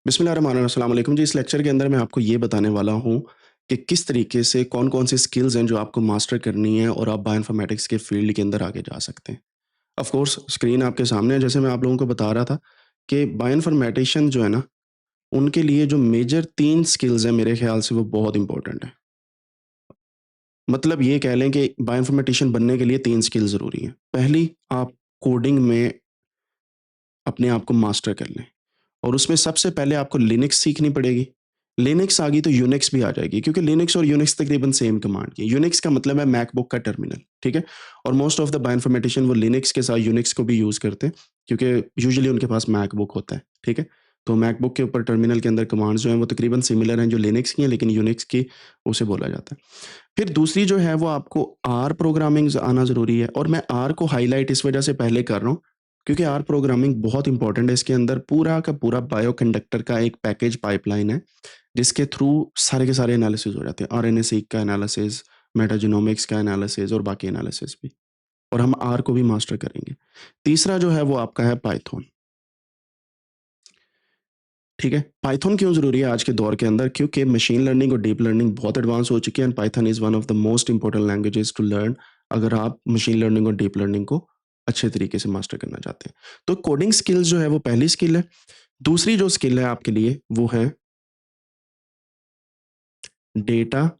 बिस्मिल्लाहिर्रहमानिर्रहीम, अस्सलाम वालेकुम जी। इस लेक्चर के अंदर मैं आपको ये बताने वाला हूँ कि किस तरीके से कौन-कौन सी स्किल्स हैं जो आपको मास्टर करनी है और आप बायोइन्फॉर्मेटिक्स के फ़ील्ड के अंदर आगे जा सकते हैं। ऑफ़ कोर्स स्क्रीन आपके सामने है, जैसे मैं आप लोगों को बता रहा था कि बायोइन्फॉर्मेटिशियन जो है ना, उनके लिए जो मेजर 3 स्किल्स हैं मेरे ख़्याल से वो बहुत इम्पोर्टेंट हैं। मतलब ये कह लें कि बायोइन्फॉर्मेटिशियन बनने के लिए 3 स्किल ज़रूरी हैं। पहली, आप कोडिंग में अपने आप को मास्टर कर लें। और उसमें सबसे पहले आपको लिनक्स सीखनी पड़ेगी। लिनक्स आ गई तो यूनिक्स भी आ जाएगी, क्योंकि लिनक्स और यूनिक्स तकरीबन सेम कमांड की है। यूनिक्स का मतलब है मैकबुक का टर्मिनल, ठीक है? और मोस्ट ऑफ द बायोइन्फॉर्मेटिशियन वो लिनक्स के साथ यूनिक्स को भी यूज़ करते हैं, क्योंकि यूजुअली उनके पास मैकबुक होता है, ठीक है? तो मैकबुक के ऊपर टर्मिनल के अंदर कमांड्स जो हैं वो तकरीबन सिमिलर हैं जो लिनक्स की हैं, लेकिन यूनिक्स की उसे बोला जाता है। फिर दूसरी जो है वो आपको आर प्रोग्रामिंग आना ज़रूरी है, और मैं आर को हाइलाइट इस वजह से पहले कर रहा हूँ, क्योंकि आर प्रोग्रामिंग बहुत इंपॉर्टेंट है। इसके अंदर पूरा का पूरा बायो कंडक्टर का एक पैकेज पाइपलाइन है, जिसके थ्रू सारे के सारे एनालिसिस हो जाते हैं। आरएनए-सीक का एनालिसिस, मेटाजेनोमिक्स का एनालिसिस और बाकी एनालिसिस भी। और हम आर को भी मास्टर करेंगे। तीसरा जो है वो आपका है पाइथन, ठीक है? पाइथन क्यों ज़रूरी है आज के दौर के अंदर? क्योंकि मशीन लर्निंग और डीप लर्निंग बहुत एडवांस हो चुकी है, and Python is one of the most important languages to learn, अगर आप मशीन लर्निंग और डीप लर्निंग को अच्छे तरीके से मास्टर करना चाहते हैं। तो कोडिंग स्किल्स जो है वो पहली स्किल है। दूसरी जो स्किल है आपके लिए वो है डेटा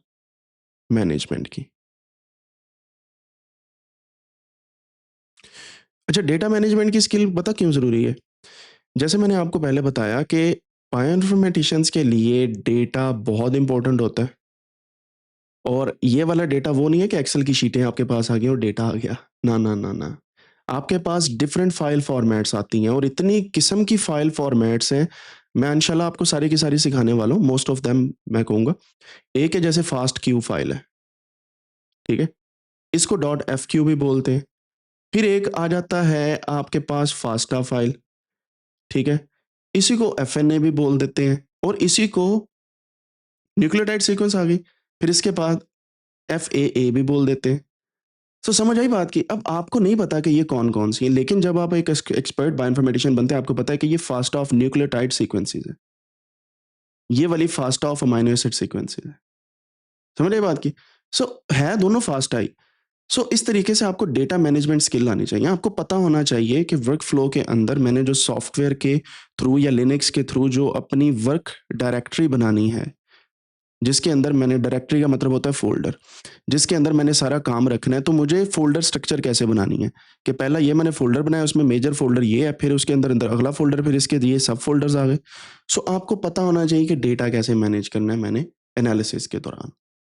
मैनेजमेंट की। अच्छा, डेटा मैनेजमेंट की स्किल पता क्यों ज़रूरी है? जैसे मैंने आपको पहले बताया कि बायोइन्फॉर्मेटिशियंस के लिए डेटा बहुत इम्पोर्टेंट होता है। और ये वाला डेटा वो नहीं है कि एक्सेल की शीटें आपके पास आ गई और डेटा आ गया। ना, ना, ना, ना। आपके पास डिफरेंट फाइल फॉर्मेट्स आती हैं, और इतनी किस्म की फाइल फॉर्मेट्स हैं, मैं इंशाल्लाह आपको सारी की सारी सिखाने वाला हूँ, मोस्ट ऑफ देम मैं कहूँगा। एक है जैसे फास्ट क्यू फाइल है, ठीक है? इसको डॉट एफक्यू भी बोलते हैं। फिर एक आ जाता है आपके पास फास्टा फाइल, ठीक है? इसी को एफएनए भी बोल देते हैं, और इसी को न्यूक्लियोटाइड सीक्वेंस आ गई। फिर इसके बाद एफएए भी बोल देते हैं। तो समझ आई बात की। अब आपको नहीं पता कि ये कौन-कौन सी है, लेकिन जब आप एक एक्सपर्ट बायोइन्फॉर्मेटिशियन बनते हैं, आपको पता है कि ये फास्ट ऑफ न्यूक्लियोटाइड सीक्वेंसेस है। ये वाली fast of amino acid sequences है। समझ आई बात की? सो है दोनों फास्ट आई। सो इस तरीके से आपको डेटा मैनेजमेंट स्किल आनी चाहिए। आपको पता होना चाहिए कि वर्क फ्लो के अंदर मैंने जो सॉफ्टवेयर के थ्रू या लिनक्स के थ्रू जो अपनी वर्क डायरेक्टरी बनानी है, जिसके अंदर मैंने डायरेक्टरी का मतलब होता है फ़ोल्डर, जिसके अंदर मैंने सारा काम रखना है, तो मुझे फ़ोल्डर स्ट्रक्चर कैसे बनानी है कि पहला ये मैंने फ़ोल्डर बनाया, उसमें मेजर फ़ोल्डर ये है, फिर उसके अंदर अंदर अगला फ़ोल्डर, फिर इसके ये सब फ़ोल्डर्स आ गए। सो आपको पता होना चाहिए कि डेटा कैसे मैनेज करना है मैंने एनालिसिस के दौरान,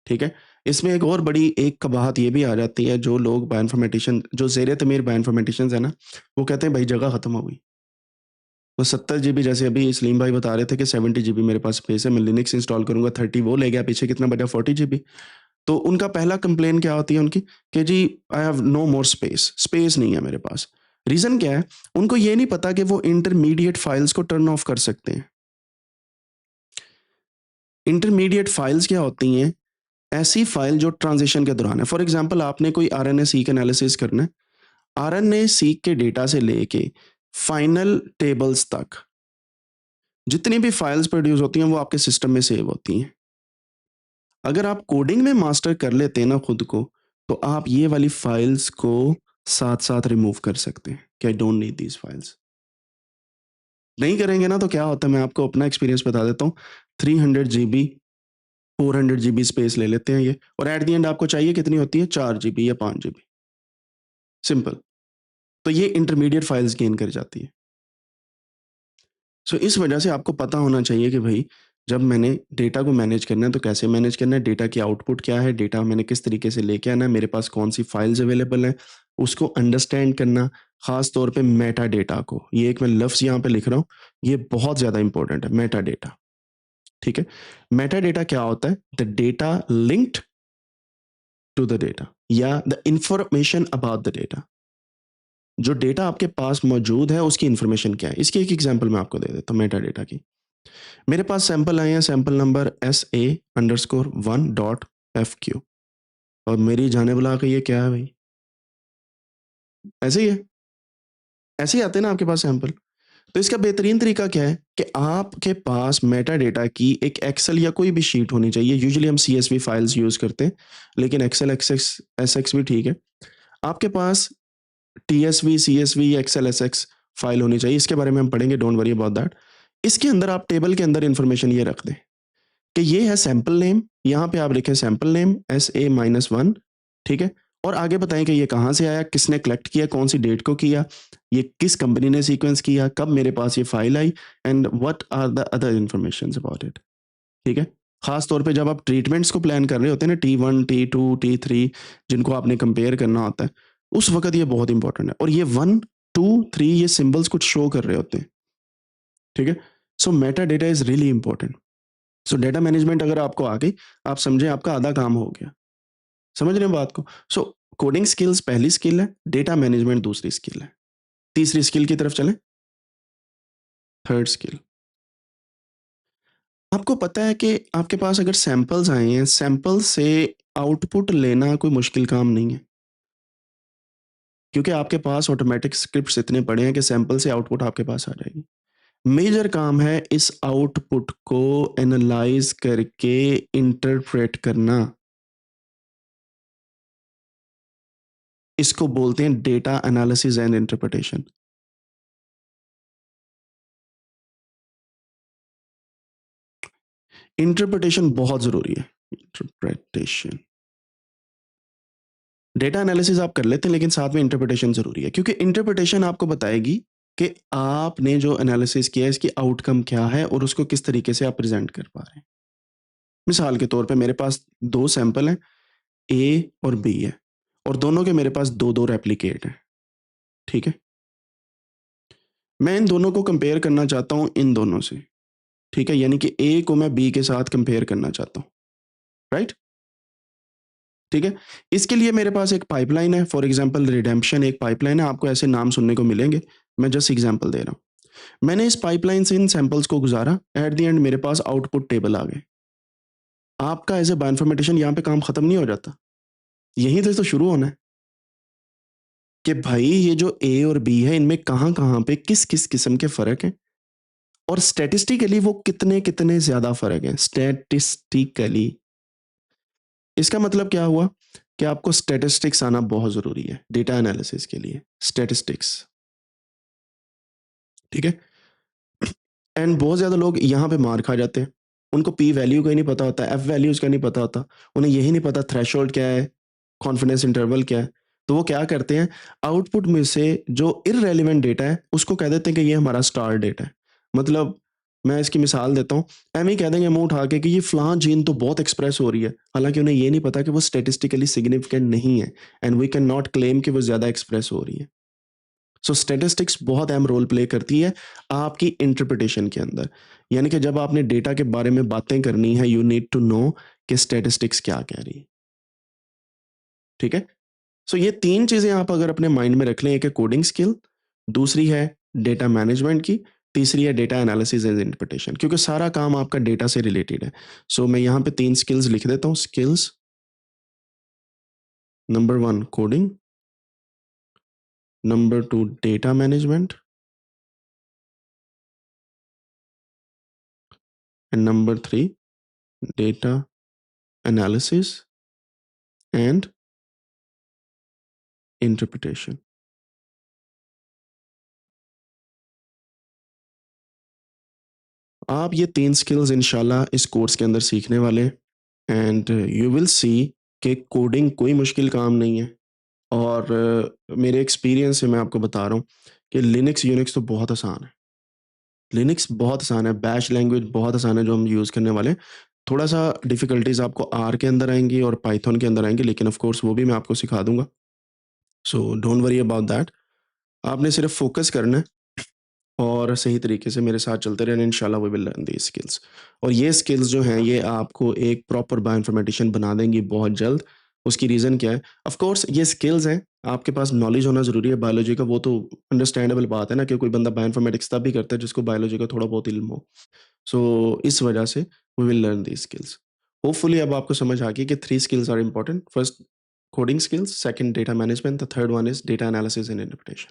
ठीक है? इसमें एक और बड़ी एक कबाहत ये भी आ जाती है, जो लोग बायोइन्फॉर्मेटिशियन जो ज़ेर-ए-तमीर बायोइन्फॉर्मेटिशियंस हैं ना, वो कहते हैं, "भई जगह खत्म हो गई।" तो 70 जीबी, जैसे अभी सलीम भाई बता रहे थे कि 70 जीबी मेरे पास स्पेस है, मैं लिनक्स इंस्टॉल करूँगा, 30 वो ले गया, पीछे कितना बचा 40 जीबी। तो उनका पहला कंप्लेन क्या होती है उनकी कि जी I have no more space, space नहीं है मेरे पास। रीज़न क्या है? उनको ये नहीं पता कि वो इंटरमीडिएट फाइल्स को टर्न ऑफ कर सकते हैं। इंटरमीडिएट फाइल्स क्या होती हैं? ऐसी फाइल जो ट्रांज़िशन के दौरान है। फॉर एग्ज़ाम्पल आपने कोई आरएनए-सीक एनालिसिस करना है। आरएनए-सीक के डेटा से लेके फाइनल टेबल्स तक जितनी भी फाइल्स प्रोड्यूस होती हैं वो आपके सिस्टम में सेव होती हैं। अगर आप कोडिंग में मास्टर कर लेते हैं ना खुद को, तो आप ये वाली फाइल्स को साथ-साथ रिमूव कर सकते हैं कि I don't need these files. नहीं करेंगे ना तो क्या होता है, मैं आपको अपना एक्सपीरियंस बता देता हूँ। 300 जीबी, 400 जीबी स्पेस ले लेते हैं ये, और एट द एंड आपको चाहिए कितनी होती है? 4 जीबी या 5 जीबी, सिंपल। तो ये इंटरमीडिएट फाइल्स गेन कर जाती है। सो इस वजह से आपको पता होना चाहिए कि भई जब मैंने डेटा को मैनेज करना है तो कैसे मैनेज करना है, डेटा की आउटपुट क्या है, डेटा मैंने किस तरीके से लेके आना है, मेरे पास कौन-सी फाइल्स अवेलेबल हैं, उसको अंडरस्टैंड करना, ख़ास तौर पे मेटा डेटा को। ये एक मैं लफ्ज़ यहाँ पे लिख रहा हूँ, ये बहुत ज़्यादा इम्पोर्टेंट है, मेटा डेटा, ठीक है? मेटा डेटा क्या होता है? The data linked to the data, या the information about the data. जो डेटा आपके पास मौजूद है उसकी इन्फॉर्मेशन क्या है? इसकी एक एग्ज़ाम्पल मैं आपको दे देता हूँ मेटा डेटा की। मेरे पास सैंपल आए हैं, सैंपल नंबर SA_1.FQ, और मेरी जाने-बुला के ये क्या है भई? ऐसे ही है, ऐसे ही आते हैं ना आपके पास सैंपल। तो इसका बेहतरीन तरीका क्या है कि आपके पास मेटा डेटा की एक एक्सेल या कोई भी शीट होनी चाहिए। यूजुअली हम सीएसवी फाइल्स यूज़ करते हैं, लेकिन एक्सेल एक्सएक्स एसएक्स भी ठीक है। आपके पास TSV, CSV, Excel SX file होनी चाहिए। इसके बारे में हम पढ़ेंगे, डोंट वरी अबाउट दैट। इसके अंदर आप टेबल के अंदर इन्फॉर्मेशन ये रख दें कि ये है सैंपल नेम, यहाँ पे आप लिखें सैंपल नेम SA-1, ठीक है? और आगे बताएं कि ये कहाँ से आया, किसने कलेक्ट किया, कौन सी डेट को किया, ये किस कंपनी ने सीक्वेंस किया, कब मेरे पास ये फाइल आई, and what are the other information about it, ठीक है? खास तौर पे जब आप ट्रीटमेंट्स को प्लान कर रहे होते हैं ना, T1, T2, T3, जिनको आपने कंपेयर करना होता है, उस वक्त ये बहुत इंपॉर्टेंट है। और ये 1, 2, 3 ये सिंबल्स कुछ शो कर रहे होते हैं, ठीक है? So meta data is really important. So data management अगर आपको आ गई, आप समझे आपका आधा काम हो गया। समझ रहे हैं बात को? सो कोडिंग स्किल्स पहली स्किल है, डेटा मैनेजमेंट दूसरी स्किल है। तीसरी स्किल की तरफ चलें, थर्ड स्किल। आपको पता है कि आपके पास अगर सैंपल्स आए हैं, सैंपल से आउटपुट लेना कोई मुश्किल काम नहीं है, क्योंकि आपके पास ऑटोमेटिक स्क्रिप्ट्स इतने पड़े हैं कि सैंपल से आउटपुट आपके पास आ जाएगी। मेजर काम है इस आउटपुट को एनालाइज करके इंटरप्रेट करना। इसको बोलते हैं data analysis and interpretation. Interpretation बहुत जरूरी है। इंटरप्रिटेशन, डेटा एनालिसिस आप कर लेते हैं, लेकिन साथ में इंटरप्रिटेशन जरूरी है, क्योंकि इंटरप्रिटेशन आपको बताएगी कि आपने जो एनालिसिस किया है इसकी आउटकम क्या है और उसको किस तरीके से आप प्रेजेंट कर पा रहे हैं। मिसाल के तौर पे मेरे पास दो सैंपल हैं, ए और बी है, और दोनों के मेरे पास दो दो रेप्लिकेट हैं, ठीक है? मैं इन दोनों को कंपेयर करना चाहता हूं इन दोनों से, ठीक है? यानी कि ए को मैं बी के साथ कंपेयर करना चाहता हूं, राइट? ठीक है? इसके लिए मेरे पास एक पाइपलाइन है, फॉर एग्जांपल रिडेम्पशन एक पाइपलाइन है, आपको ऐसे नाम सुनने को मिलेंगे, मैं जस्ट एग्जांपल दे रहा हूं। मैंने इस पाइपलाइन से इन सैंपल्स को गुजारा, एट द एंड मेरे पास आउटपुट टेबल आ गए। आपका एज ए बायोइन्फॉर्मेटिशियन यहाँ पे काम खत्म नहीं हो जाता, यहीं से तो शुरू होना है कि भाई ये जो ए और बी है इनमें कहाँ कहाँ पे किस किस किस्म के फर्क हैं, और स्टैटिस्टिकली वो कितने कितने ज्यादा फर्क है। स्टैटिस्टिकली इसका मतलब क्या हुआ कि आपको स्टैटिस्टिक्स आना बहुत जरूरी है डेटा एनालिसिस के लिए। स्टैटिस्टिक्स, ठीक है? एंड बहुत ज़्यादा लोग यहाँ पे मार खा जाते हैं। उनको पी वैल्यू का ही नहीं पता होता, एफ वैल्यूज़ का नहीं पता होता, उन्हें यही नहीं पता थ्रेशोल्ड क्या है, कॉन्फिडेंस इंटरवल क्या है। तो वो क्या करते हैं, आउटपुट में से जो इर्रेलेवेंट डेटा है उसको कह देते हैं कि ये हमारा स्टार डेटा है। मतलब मैं इसकी मिसाल देता हूँ, एम ही कह देंगे मुंह उठा के कि ये फ़लाँ जीन तो बहुत एक्सप्रेस हो रही है, हालाँकि उन्हें ये नहीं पता कि वो स्टैटिस्टिकली सिग्निफिकेंट नहीं है, and we can not claim कि वो ज़्यादा एक्सप्रेस हो रही है। सो स्टैटिस्टिक्स बहुत अहम रोल प्ले करती है आपकी इंटरप्रिटेशन के अंदर। यानी कि जब आपने डेटा के बारे में बातें करनी है, यू नीड टू नो कि स्टैटिस्टिक्स क्या कह रही है, ठीक है? सो ये तीन चीजें आप अगर अपने माइंड में रख लें, एक है कोडिंग स्किल, दूसरी है डेटा मैनेजमेंट की, तीसरी है डेटा एनालिसिस एंड इंटरप्रिटेशन, क्योंकि सारा काम आपका डेटा से रिलेटेड है। सो मैं यहाँ पे तीन स्किल्स लिख देता हूँ। Skills number 1 coding, number 2 data management, and number 3 data analysis and interpretation. आप ये तीन स्किल्स इंशाल्लाह इस कोर्स के अंदर सीखने वाले, एंड यू विल सी कि कोडिंग कोई मुश्किल काम नहीं है। और मेरे एक्सपीरियंस से मैं आपको बता रहा हूँ कि लिनक्स यूनिक्स तो बहुत आसान है। लिनक्स बहुत आसान है, बैश लैंग्वेज बहुत आसान है जो हम यूज़ करने वाले हैं। थोड़ा सा डिफ़िकल्टीज़ आपको आर के अंदर आएंगी और पाइथन के अंदर आएंगी, लेकिन ऑफ कोर्स वो भी मैं आपको सिखा दूंगा। So don't worry about that. आपने सिर्फ फोकस करना है और सही तरीके से मेरे साथ चलते रहना, इंशाल्लाह we will learn these skills. और ये स्किल्स जो हैं ये आपको एक प्रॉपर बायोइन्फॉर्मेटिशियन बना देंगी बहुत जल्द। उसकी रीज़न क्या है? ऑफ कोर्स ये स्किल्स हैं, आपके पास नॉलेज होना ज़रूरी है बायोलॉजी का, वो तो अंडरस्टैंडेबल बात है ना कि कोई बंदा बायोइन्फॉर्मेटिक्स तब भी करता है जिसको बायोलॉजी का थोड़ा बहुत इल्म हो। सो इस वजह से we will learn these skills. Hopefully अब आपको समझ आ गई कि 3 skills are important. First coding skills, second data management, the third one is data analysis and interpretation.